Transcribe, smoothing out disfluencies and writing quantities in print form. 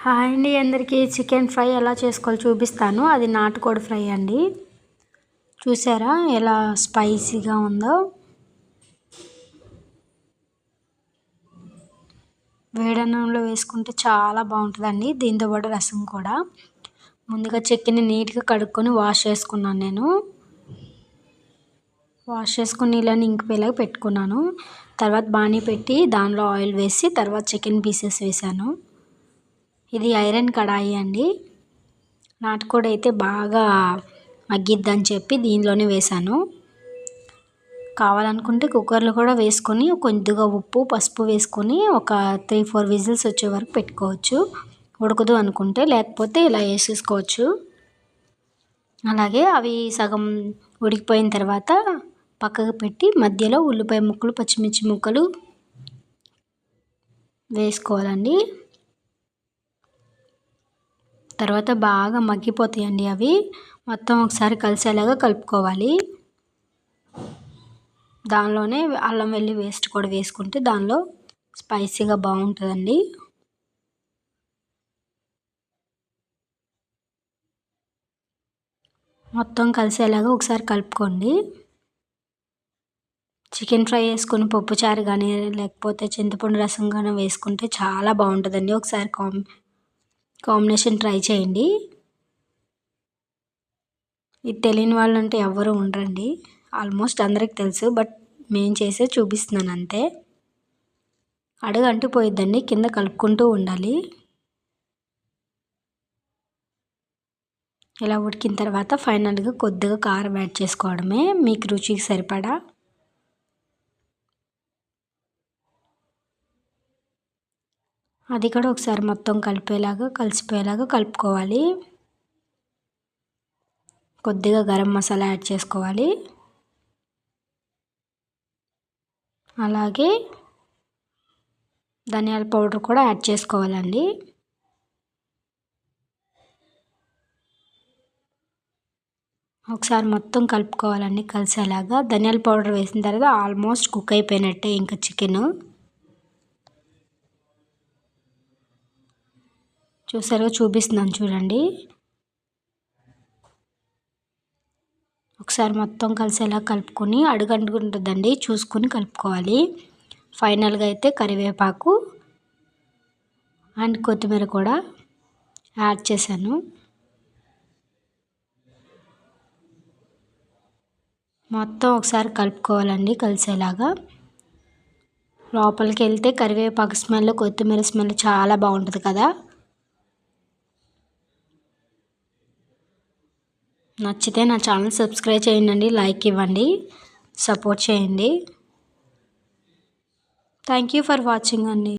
Hi అండి, అందరికీ chicken fry ఎలా చేసుకోవాలో చూపిస్తాను. అది నాటుకోడి ఫ్రై అండి. చూసారా ఎలా స్పైసీగా ఉందో. వేడన్నంలో వేసుకుంటే చాలా బాగుంటుందండి. దీంతో పాటు రసం కూడా. ముందుగా చికెన్ని నీట్గా కడుక్కొని వాష్ చేసుకున్నాను. నేను వాష్ చేసుకుని నీళ్ళని ఇంకిపోయేలాగా పెట్టుకున్నాను. తర్వాత బాణీ పెట్టి దానిలో ఆయిల్ వేసి తర్వాత చికెన్ పీసెస్ వేసాను. ఇది ఐరన్ కడాయి అండి. నాటుకోడి అయితే బాగా మగ్గిద్దని చెప్పి దీనిలోనే వేసాను. కావాలనుకుంటే కుక్కర్లో కూడా వేసుకొని కొద్దిగా ఉప్పు పసుపు వేసుకొని ఒక 3-4 విజిల్స్ వచ్చే వరకు పెట్టుకోవచ్చు. ఉడకదు అనుకుంటే, లేకపోతే ఇలా వేసేసుకోవచ్చు. అలాగే అవి సగం ఉడికిపోయిన తర్వాత పక్కకు పెట్టి మధ్యలో ఉల్లిపాయ ముక్కలు పచ్చిమిర్చి ముక్కలు వేసుకోవాలండి. తర్వాత బాగా మగ్గిపోతాయండి అవి. మొత్తం ఒకసారి కలిసేలాగా కలుపుకోవాలి. దానిలోనే అల్లం వెల్లి పేస్ట్ కూడా వేసుకుంటే దానిలో స్పైసీగా బాగుంటుందండి. మొత్తం కలిసేలాగా ఒకసారి కలుపుకోండి. చికెన్ ఫ్రై వేసుకొని పప్పుచారు కానీ లేకపోతే చింతపండు రసం కానీ వేసుకుంటే చాలా బాగుంటుందండి. ఒకసారి కాంబినేషన్ ట్రై చేయండి. ఇది తెలియని వాళ్ళు అంటే ఎవరు ఉండరండి. ఆల్మోస్ట్ అందరికి తెలుసు, బట్ మేము చేసే చూపిస్తున్నాను అంతే. అడుగు అంటిపోయిద్దండి, కింద కలుపుకుంటూ ఉండాలి. ఇలా ఉడికిన తర్వాత ఫైనల్గా కొద్దిగా కారం యాడ్ చేసుకోవడమే, మీకు రుచికి సరిపడా. అది కూడా ఒకసారి మొత్తం కలిసిపోయేలాగా కలుపుకోవాలి. కొద్దిగా గరం మసాలా యాడ్ చేసుకోవాలి. అలాగే ధనియాల పౌడర్ కూడా యాడ్ చేసుకోవాలండి. ఒకసారి మొత్తం కలుపుకోవాలండి కలిసేలాగా. ధనియాల పౌడర్ వేసిన తర్వాత ఆల్మోస్ట్ కుక్ అయిపోయినట్టే ఇంకా చికెన్. చూసారుగా, చూపిస్తున్నాను చూడండి. ఒకసారి మొత్తం కలిసేలా కలుపుకొని అడుగంటుకుంటుందండి, చూసుకొని కలుపుకోవాలి. ఫైనల్గా అయితే కరివేపాకు అండ్ కొత్తిమీర కూడా యాడ్ చేశాను. మొత్తం ఒకసారి కలుపుకోవాలండి కలిసేలాగా. లోపలికి వెళ్తే కరివేపాకు స్మెల్ కొత్తిమీర స్మెల్ చాలా బాగుంటుంది కదా. నచ్చితే నా ఛానల్ సబ్స్క్రైబ్ చేయండి, లైక్ ఇవ్వండి, సపోర్ట్ చేయండి. థ్యాంక్ యూ ఫర్ వాచింగ్ అండి.